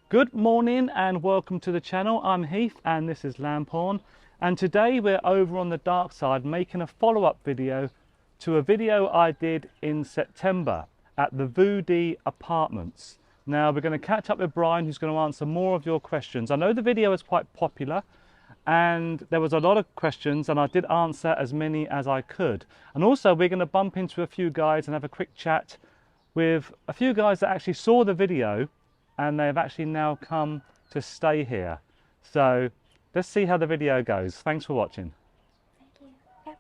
Good morning and welcome to the channel. I'm Heath and this is Lamung, and today we're over on the dark side making a follow-up video to a video I did in September at the View Dee Apartments. Now we're going to catch up with Brian, who's going to answer more of your questions. I know the video is quite popular and there was a lot of questions and I did answer as many as I could. And also we're going to bump into a few guys and have a quick chat with a few guys that actually saw the video and they've actually now come to stay here. So let's see how the video goes. Thanks for watching. Thank you. Bye-bye.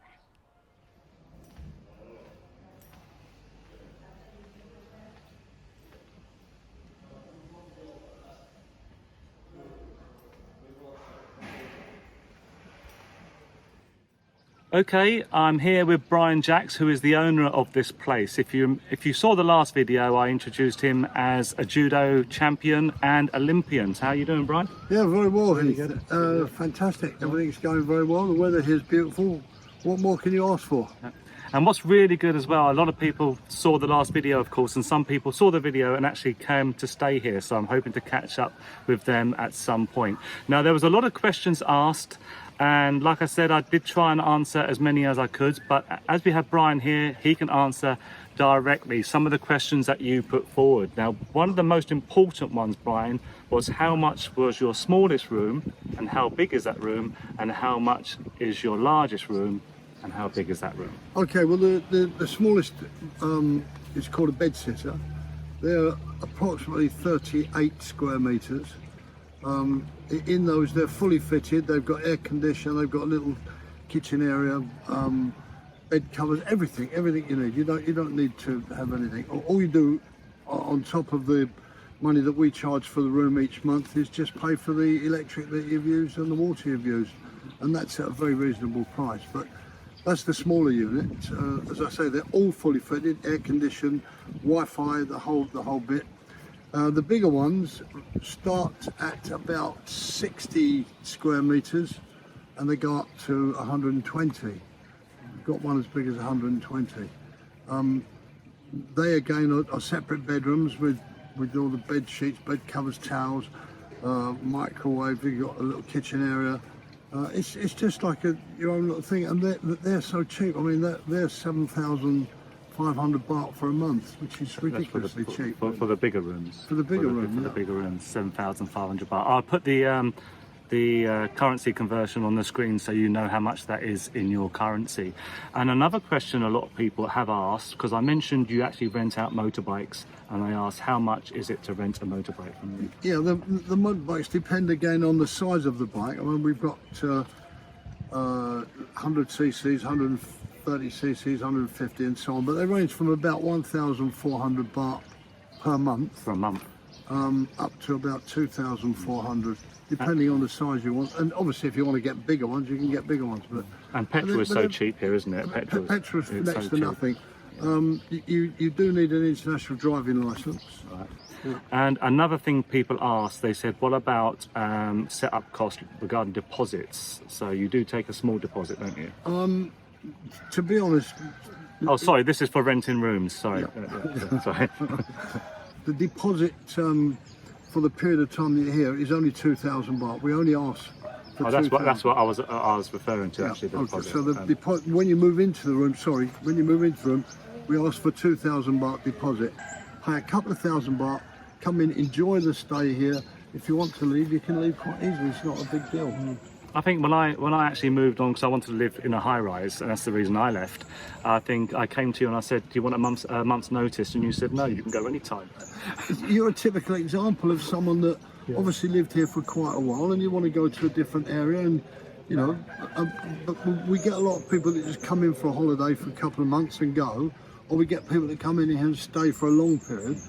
Okay, I'm here with Brian Jacks, who is the owner of this place. If you saw the last video, I introduced him as a judo champion and Olympian. So how are you doing, Brian? Yeah, very well, Heath. Fantastic. Everything's going very well. The weather here is beautiful. What more can you ask for? And what's really good as well, a lot of people saw the last video, of course, and some people saw the video and actually came to stay here. So I'm hoping to catch up with them at some point. Now, there was a lot of questions asked. And like I said, I did try and answer as many as I could, but as we have Brian here, he can answer directly some of the questions that you put forward. Now, one of the most important ones, Brian, was how much was your smallest room and how big is that room, and how much is your largest room and how big is that room? Okay, well, the smallest is called a bed sitter. They're approximately 38 square meters. In those, they're fully fitted. They've got air conditioning, they've got a little kitchen area, bed covers, everything you need. You don't need to have anything. All you do on top of the money that we charge for the room each month is just pay for the electric that you've used and the water you've used, and that's at a very reasonable price. But that's the smaller unit. As I say, they're all fully fitted, air conditioned, Wi-Fi, the whole bit. The bigger ones start at about 60 square meters and they go up to 120. We've got one as big as 120. They again are separate bedrooms with all the bed sheets, bed covers, towels, microwave. You've got a little kitchen area. It's just like your own little thing, and they're so cheap. I mean, they're 7,500 baht for a month, which is ridiculously cheap. For the bigger rooms. For the bigger room, For the bigger rooms, 7,500 baht. I'll put the currency conversion on the screen so you know how much that is in your currency. And another question a lot of people have asked, because I mentioned you actually rent out motorbikes, and they asked how much is it to rent a motorbike from you? Yeah, the motorbikes depend again on the size of the bike. I mean, we've got 100 cc's, 130 cc's, 150 and so on, but they range from about 1,400 baht per month. For a month. Up to about 2,400, depending on the size you want. And obviously if you want to get bigger ones, you can get bigger ones. And petrol is so cheap here, isn't it? Petrol is next to nothing. You do need an international driving licence. Right. Yeah. And another thing people ask, they said, what about set-up cost regarding deposits? So you do take a small deposit, don't you? To be honest... Oh, sorry, this is for renting rooms, sorry. Yeah. Sorry. The deposit for the period of time that you're here is only 2,000 baht. We only ask for 2,000. That's what I was referring to, actually, the deposit. So the deposit, when you move into the room, we ask for 2,000 baht deposit. Pay a couple of thousand baht, come in, enjoy the stay here. If you want to leave, you can leave quite easily. It's not a big deal. I think when I actually moved on, because I wanted to live in a high-rise, and that's the reason I left, I think I came to you and I said, do you want a month's notice? And you said, no, you can go anytime. You're a typical example of someone that obviously lived here for quite a while and you want to go to a different area, and you know, but we get a lot of people that just come in for a holiday for a couple of months and go, or we get people that come in here and stay for a long period.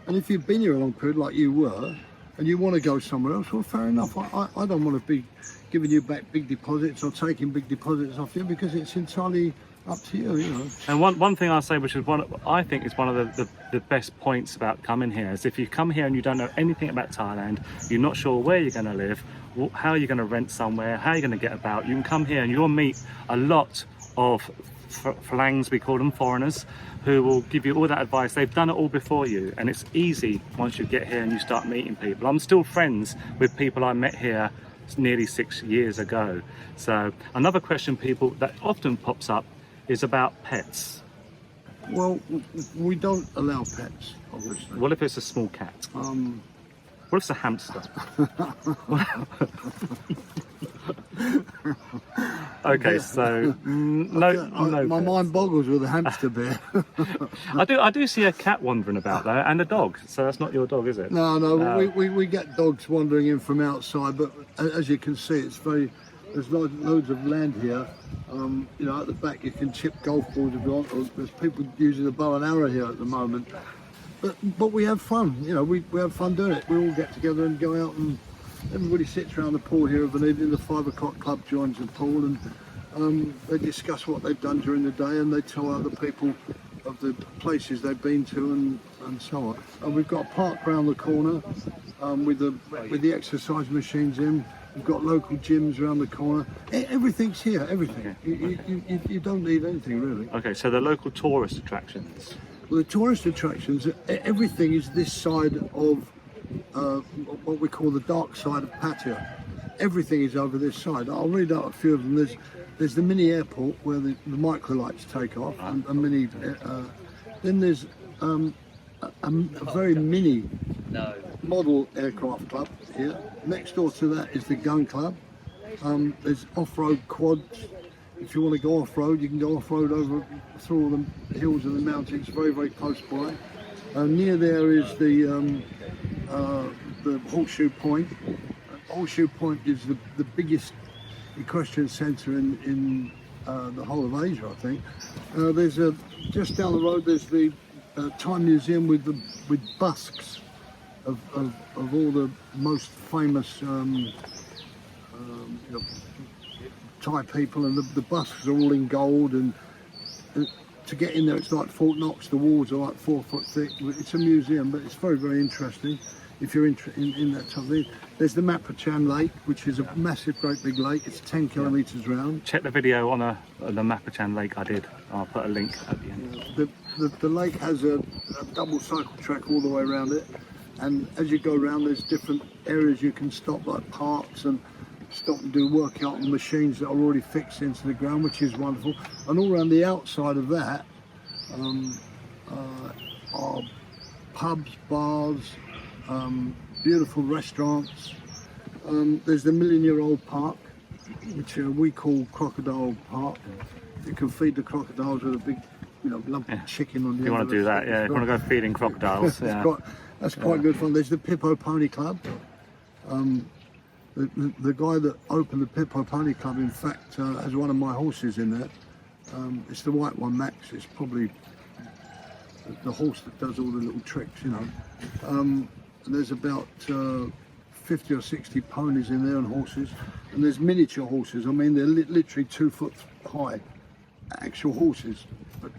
And if you've been here a long period like you were, and you want to go somewhere else, well, fair enough. I don't want to be giving you back big deposits or taking big deposits off you, because it's entirely up to you, you know. And one thing I'll say, which is I think is one of the best points about coming here, is if you come here and you don't know anything about Thailand, you're not sure where you're going to live, how you're going to rent somewhere, how you're going to get about, you can come here and you'll meet a lot of Phalangs, we call them, foreigners, who will give you all that advice. They've done it all before you, and it's easy once you get here and you start meeting people. I'm still friends with people I met here nearly 6 years ago. So another question people that often pops up is about pets. Well, we don't allow pets, obviously. What if it's a small cat? What if it's a hamster? Okay, so no. My mind boggles with a hamster bear. I do see a cat wandering about though, and a dog. So that's not your dog, is it? No. We get dogs wandering in from outside, but as you can see, it's very. There's loads of land here. You know, at the back you can chip golf balls if you want. Or there's people using a bow and arrow here at the moment. But we have fun. You know, we have fun doing it. We all get together and go out, and everybody sits around the pool here of an evening. The 5 o'clock club joins the pool, and they discuss what they've done during the day, and they tell other people of the places they've been to and so on. And we've got a park around the corner with the exercise machines in. We've got local gyms around the corner. Everything's here, everything. You don't need anything really. Okay, so the local tourist attractions. Well, the tourist attractions, everything is this side of what we call the dark side of Pattaya. Everything is over this side. I'll read out a few of them. There's the mini airport where the microlights take off, and mini. Then there's a very mini model aircraft club here. Next door to that is the gun club. There's off-road quads. If you want to go off-road, you can go off-road over through all the hills and the mountains, very, very close by. Near there is the Horseshoe Point. Horseshoe Point is the biggest equestrian centre in the whole of Asia, I think. There's just down the road. There's the Thai Museum with busks of all the most famous Thai people, and the busks are all in gold. And to get in there, it's like Fort Knox. The walls are like 4 foot thick. It's a museum, but it's very, very interesting if you're in that type of thing. There's the Mapyailia Lake, which is a massive, great big lake. It's 10 kilometres round. Check the video on the Mapyailia Lake I did. I'll put a link at the end. The lake has a double cycle track all the way around it, and as you go around, there's different areas you can stop, like parks, and stop and do workout on machines that are already fixed into the ground, which is wonderful. And all around the outside of that are pubs, bars, beautiful restaurants. There's the million-year-old park, which we call Crocodile Park. You can feed the crocodiles with a big, lump of chicken on the end. You want to do that, yeah. You want to go feeding crocodiles. Yeah. That's quite good fun. There's the Pippo Pony Club. The guy that opened the Pippo Pony Club, in fact, has one of my horses in there. It's the white one, Max. It's probably the horse that does all the little tricks, And there's about 50 or 60 ponies in there and horses. And there's miniature horses. I mean, they're literally 2 foot high, actual horses. But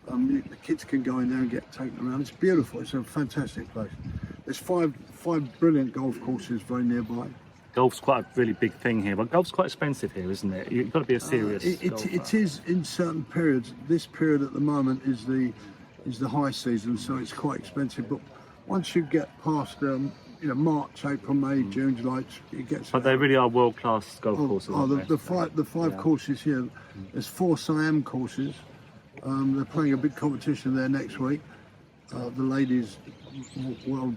the kids can go in there and get taken around. It's beautiful. It's a fantastic place. There's five brilliant golf courses very nearby. Golf's quite a really big thing here, but golf's quite expensive here, isn't it? You've got to be a serious golfer. It is in certain periods. This period at the moment is the high season, so it's quite expensive. But once you get past March, April, May, June, July, it gets. But they really are world-class golf courses. The five courses here. There's 4 Siam courses. They're playing a big competition there next week. The ladies' World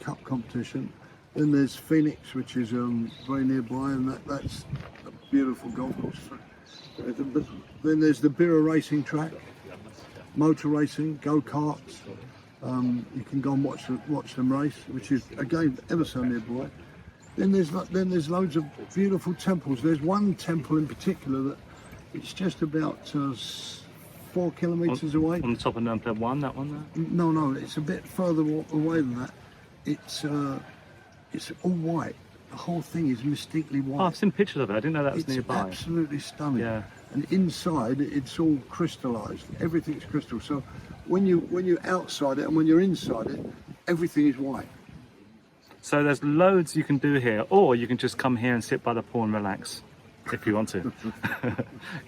Cup competition. Then there's Phoenix, which is very nearby, and that's a beautiful golf course. Then there's the Bira racing track, motor racing, go-karts. You can go and watch them race, which is again ever so nearby. Then there's loads of beautiful temples. There's one temple in particular that it's just about 4 kilometres away. On the top of Nurmpa 1, that one there? No, it's a bit further away than that. It's all white. The whole thing is mystically white. Oh, I've seen pictures of it. I didn't know that was nearby. It's absolutely stunning. Yeah. And inside, it's all crystallised. Everything's crystal. So when you're outside it and when you're inside it, everything is white. So there's loads you can do here, or you can just come here and sit by the pool and relax. if you want to.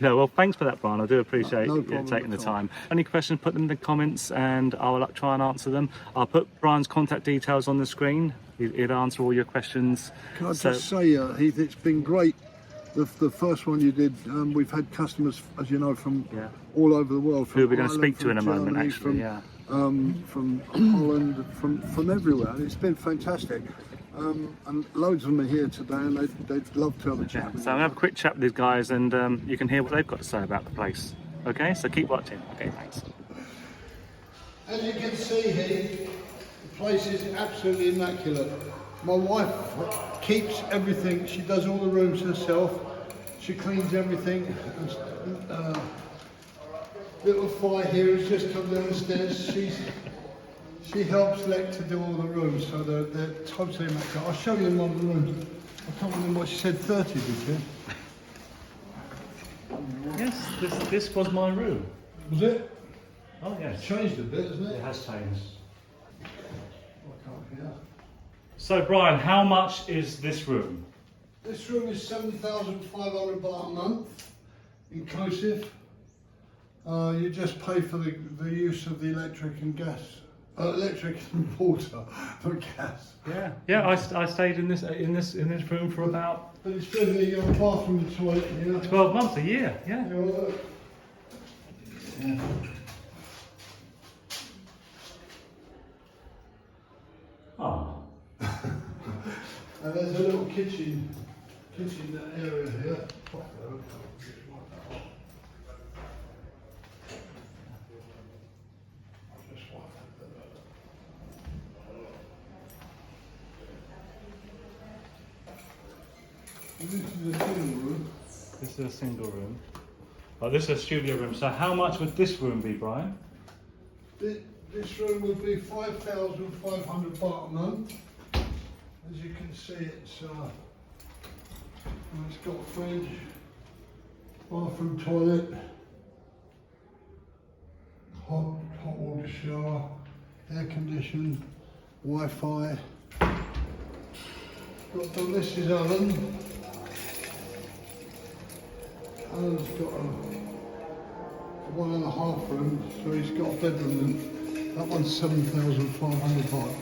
Yeah, well, thanks for that, Brian. I do appreciate No you problem taking the at all. time. Any questions, put them in the comments and I'll try and answer them. I'll put Brian's contact details on the screen. He'd answer all your questions. Can I just say, Heath, it's been great. The first one you did, we've had customers, as you know, from all over the world. Who we're going to Ireland, speak to in a Germany, moment, actually, from Holland, from everywhere. And it's been fantastic. And loads of them are here today, and they'd love to have a chat with So I'm going to have a quick chat with these guys and you can hear what they've got to say about the place. Okay, so keep watching. Okay, thanks. As you can see here, the place is absolutely immaculate. My wife keeps everything. She does all the rooms herself. She cleans everything. Little Fi here has just come downstairs. She helps Lek to do all the rooms, so they're totally immaculate. I'll show you one of the rooms. I can't remember what she said, 30, did she? Yes, this was my room. Was it? Oh, yes. It's changed a bit, hasn't it? It has changed. I can't hear. So, Brian, how much is this room? This room is 7,500 baht a month, inclusive. You just pay for the use of the electric and gas. Electric and water, for gas. Yeah, yeah. I stayed in this room for about But it's been the bathroom and toilet here. 12 months, a year. Yeah. Yeah, well, look. Yeah. Oh. And there's a little kitchen area here. This is a single room. This is a single room. Oh, this is a studio room. So how much would this room be, Brian? This room would be 5,500 baht a month. As you can see, it's got a fridge, bathroom, toilet, hot water shower, air conditioned, Wi-Fi. Got the Mrs. Alan. Alan's got a 1.5 room, so he's got a bedroom. That one's 7,500 baht.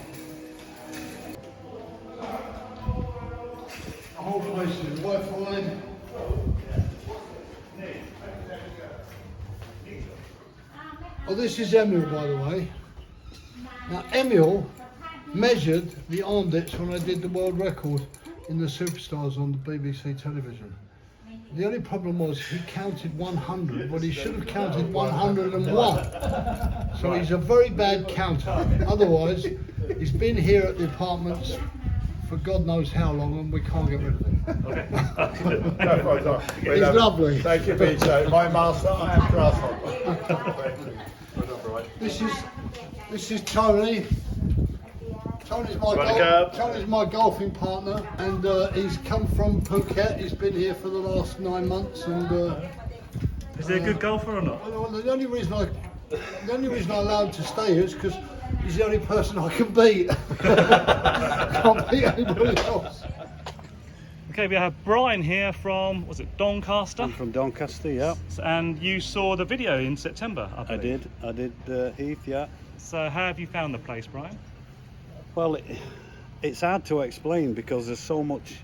The whole place is Wi-Fi. Oh, this is Emil, by the way. Now, Emil measured the armpits when I did the world record in the Superstars on the BBC television. The only problem was he counted 100, but he should have counted 101. So he's a very bad counter. Otherwise, he's been here at the apartments for God knows how long, and we can't get rid of him. He's lovely. Thank you, BJ. My master, I am grasshopper. This is Tony. Tony's my golfing partner, and he's come from Phuket. He's been here for the last 9 months, and Is he a good golfer or not? well, the only reason I allowed him to stay here is because he's the only person I can beat. Can't beat anybody else. Okay, we have Brian here from, was it Doncaster? I'm from Doncaster, yeah. And you saw the video in September, I believe. I did, Heath, yeah. So how have you found the place, Brian? Well, it's hard to explain because there's so much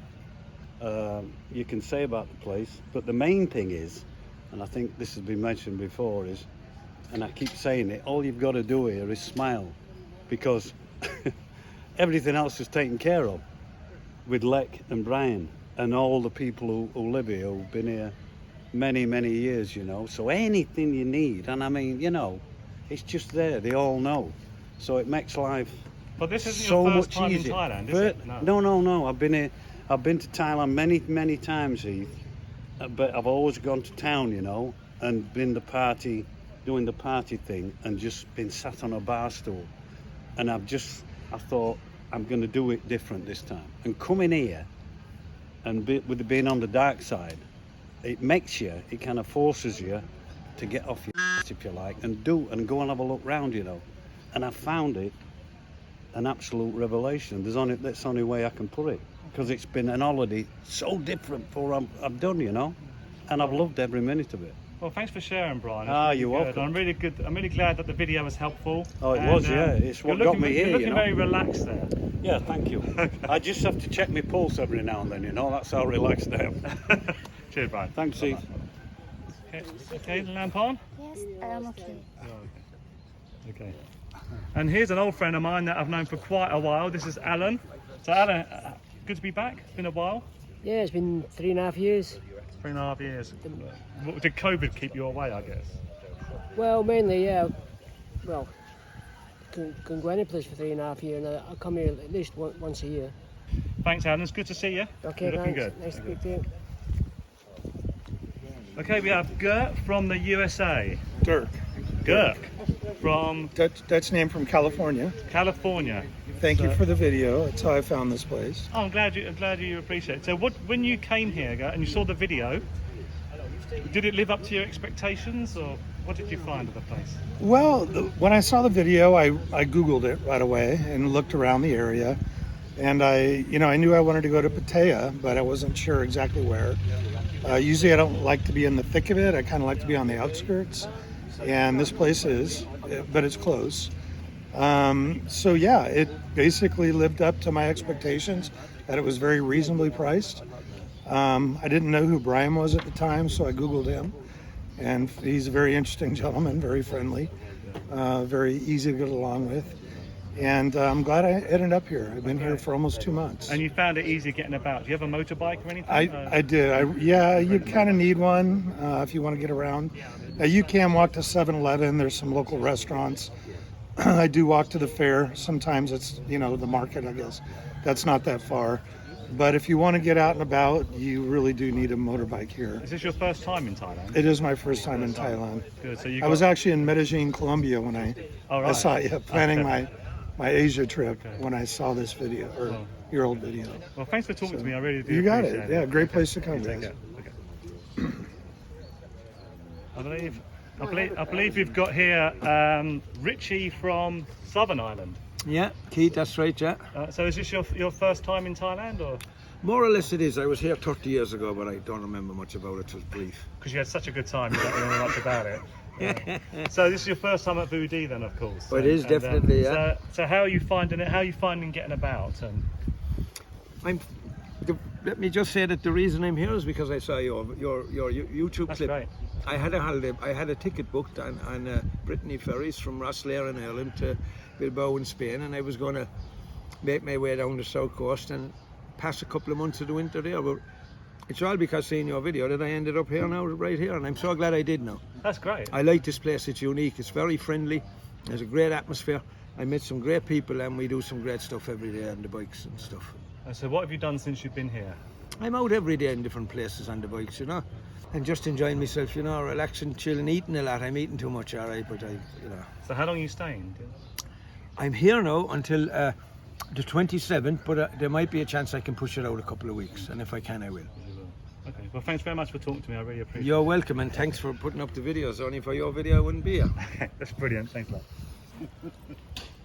you can say about the place, but the main thing is, and I think this has been mentioned before, is, and I keep saying it, all you've got to do here is smile, because everything else is taken care of with Lek and Brian and all the people who live here, who've been here many, many years, you know. So anything you need, and I mean, you know, it's just there, they all know. So it makes life But this isn't so your first much time easier. in Thailand, is it? No. I've been here. I've been to Thailand many times, Heath. But I've always gone to town, you know, and been doing the party thing, and just been sat on a bar stool. And I thought I'm going to do it different this time. And coming here, and with it being on the dark side, it kind of forces you to get off your ass, if you like, and go and have a look round, you know. And I found it an absolute revelation. That's the only way I can put it. because it's been an holiday so different for I've done, you know, and I've loved every minute of it. Well, thanks for sharing, Brian. You're welcome. I'm really good. I'm really glad that the video was helpful. Oh, it was, yeah. It's what got me here, You're looking you know. very relaxed there. Yeah, thank you. I just have to check my pulse every now and then, you know. That's how relaxed I am. Cheers, Brian. Thanks, Steve. Okay, lamp on? Yes, I'm okay. Okay. And here's an old friend of mine that I've known for quite a while. This is Alan. So Alan, good to be back. It's been a while. Yeah, it's been 3.5 years. 3.5 years. Did COVID keep you away, I guess? Well, mainly, yeah. Well, can go any place for 3.5 years, and I come here at least once a year. Thanks, Alan. It's good to see you. Okay, You're looking thanks. good. Nice to speak to you. Okay, we have Gert from the USA. Dirk. Gert from Dutch name from California. California. Thank you for the video. That's how I found this place. Oh, I'm glad you appreciate it. So, when you came here, Gert, and you saw the video, did it live up to your expectations, or what did you find of the place? Well, when I saw the video, I Googled it right away and looked around the area. And I knew I wanted to go to Pattaya, but I wasn't sure exactly where. Usually I don't like to be in the thick of it. I kind of like to be on the outskirts. And this place is, but it's close. So yeah, it basically lived up to my expectations, that it was very reasonably priced. I didn't know who Brian was at the time, so I Googled him. And he's a very interesting gentleman, very friendly, very easy to get along with. And I'm glad I ended up here. I've been here for almost 2 months. And you found it easy getting about. Do you have a motorbike or anything? I did. Yeah, you kind of need one if you want to get around. You can walk to 7-Eleven. There's some local restaurants. I do walk to the fair. Sometimes it's, the market, I guess. That's not that far. But if you want to get out and about, you really do need a motorbike here. Is this your first time in Thailand? It is my first time in Thailand. Good. So I was actually in Medellin, Colombia when I saw you planning my Asia trip when I saw this video, or your old video. Well, thanks for talking to me. I really do. You got it. appreciate Yeah, great place to come. Take Guys. care. Okay. I believe we've got here Richie from Southern Ireland. Yeah, Keith, that's right, yeah. So is this your first time in Thailand, or More or less it is. I was here 30 years ago, but I don't remember much about it. It was brief. because you had such a good time, you don't remember much about it? So this is your first time at View Dee then, of course. Well, it is definitely, yeah. So how are you finding it? How are you finding getting about? Let me just say that the reason I'm here is because I saw your YouTube That's clip. great. I had a holiday. I had a ticket booked on Brittany ferries from Rosslare in Ireland to Bilbao in Spain, and I was going to make my way down the south coast and pass a couple of months of the winter there. But it's all because seeing your video that I ended up here now, right here, and I'm so glad I did now. That's great. I like this place. It's unique. It's very friendly. There's a great atmosphere. I met some great people, and we do some great stuff every day on the bikes and stuff. And so what have you done since you've been here? I'm out every day in different places on the bikes, and just enjoying myself, relaxing, chilling, eating a lot. I'm eating too much, all right, but So how long are you staying? I'm here now until the 27th, but there might be a chance I can push it out a couple of weeks, and if I can, I will. Okay. Well, thanks very much for talking to me. I really appreciate You're welcome, and thanks for putting up the videos. Only for your video, I wouldn't be here. it. That's brilliant. Thanks a lot.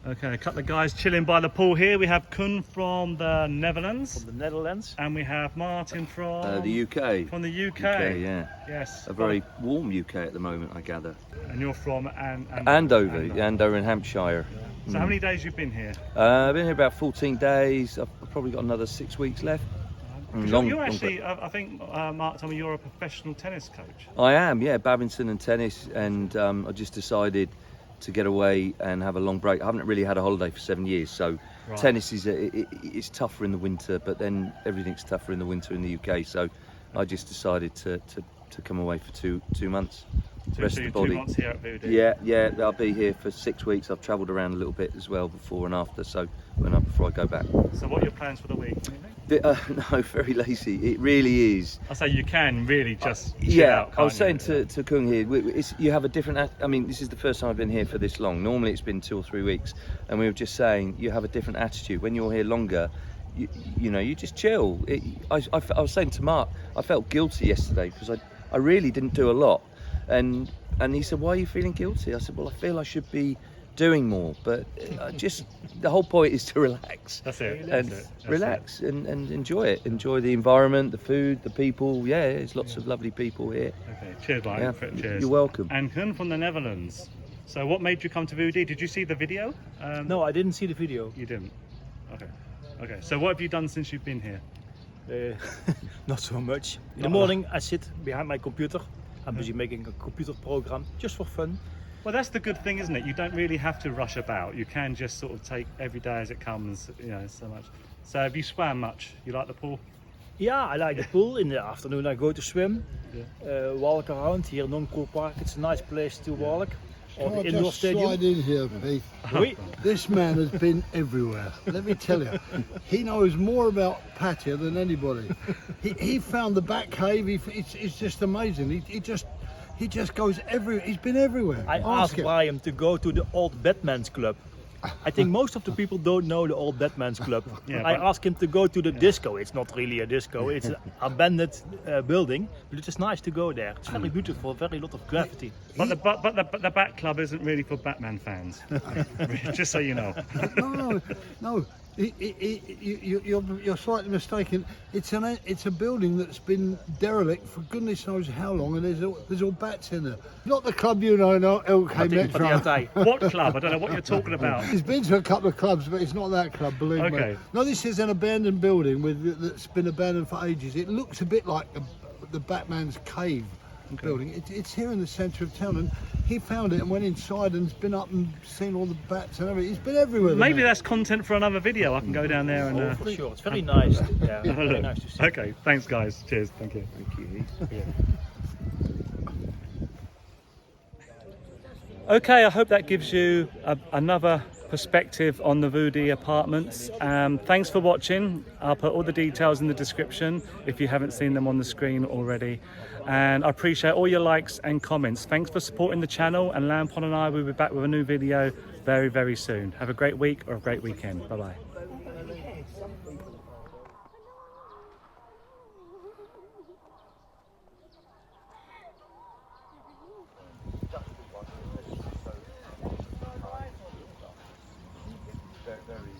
Okay, a couple of guys chilling by the pool here. We have Kun from the Netherlands. From the Netherlands? And we have Martin from The UK. From the UK. Yeah. Yes. A very warm UK at the moment, I gather. And you're from Andover in Hampshire. So how many days you've been here? I've been here about 14 days. I've probably got another 6 weeks left. You're actually, I think, Mark told me you're a professional tennis coach. I am, yeah, badminton and tennis, and I just decided to get away and have a long break. I haven't really had a holiday for 7 years, so tennis is it's tougher in the winter, but then everything's tougher in the winter in the UK. So I just decided to come away for two months. Rest of the body. 2 months here at View Dee. Yeah, I'll be here for 6 weeks. I've travelled around a little bit as well before and after, so before I go back. So what are your plans for the week? No, very lazy. It really is. I say you can really just chill out, I was can't saying you? to Kung here, you have a different. I mean, this is the first time I've been here for this long. Normally it's been 2 or 3 weeks, and we were just saying you have a different attitude when you're here longer. You just chill. I was saying to Mark, I felt guilty yesterday because I really didn't do a lot, and he said, why are you feeling guilty? I said, well, I feel I should be doing more, but just the whole point is to relax. That's it. And That's it. relax and enjoy it. Enjoy the environment, the food, the people. Yeah, there's lots of lovely people here. Okay, cheers, Mike. Yeah, Cheers. you're welcome. And Kun from the Netherlands. So what made you come to View Dee? Did you see the video? No, I didn't see the video. You didn't? Okay. Okay, so what have you done since you've been here? Not so much. In the morning I sit behind my computer. I'm busy making a computer program just for fun. Well, that's the good thing, isn't it? You don't really have to rush about. You can just sort of take every day as it comes, you know, so much. So have you swam much? You like the pool? Yeah, I like the pool. In the afternoon I go to swim, walk around here, non-cool park. It's a nice place to walk. Or Can I the indoor just slide stadium. in here, Pete? Oui. This man has been everywhere. Let me tell you, he knows more about Pattaya than anybody. He found the back cave. It's just amazing. He just goes everywhere. He's been everywhere. I Ask asked him. Brian to go to the old Batman's Club. I think most of the people don't know the old Batman's Club. Yeah, I but- asked him to go to the disco. It's not really a disco. It's an abandoned building, but it is nice to go there. It's very beautiful, very lot of graffiti. But the Bat Club isn't really for Batman fans. Just so you know. No. You're slightly mistaken. It's a building that's been derelict for goodness knows how long, and there's all bats in there. Not the club you know, no, LK Metro. Pattaya. What club? I don't know what you're talking about. He's been to a couple of clubs, but it's not that club, believe Okay. me. No, this is an abandoned building that's been abandoned for ages. It looks a bit like the Batman's cave building. It's here in the centre of town, and he found it and went inside and's been up and seen all the bats and everything. He's been everywhere. the Maybe man. that's content for another video. I can go down there and Oh, for sure. It's very nice. Yeah, have a very look. nice to see. Okay, thanks guys. Cheers. Thank you. Thank you. Okay, I hope that gives you another perspective on the View Dee Apartments. Thanks for watching. I'll put all the details in the description if you haven't seen them on the screen already. And I appreciate all your likes and comments. Thanks for supporting the channel, and Lampon and I will be back with a new video very, very soon. Have a great week or a great weekend. Bye-bye. Very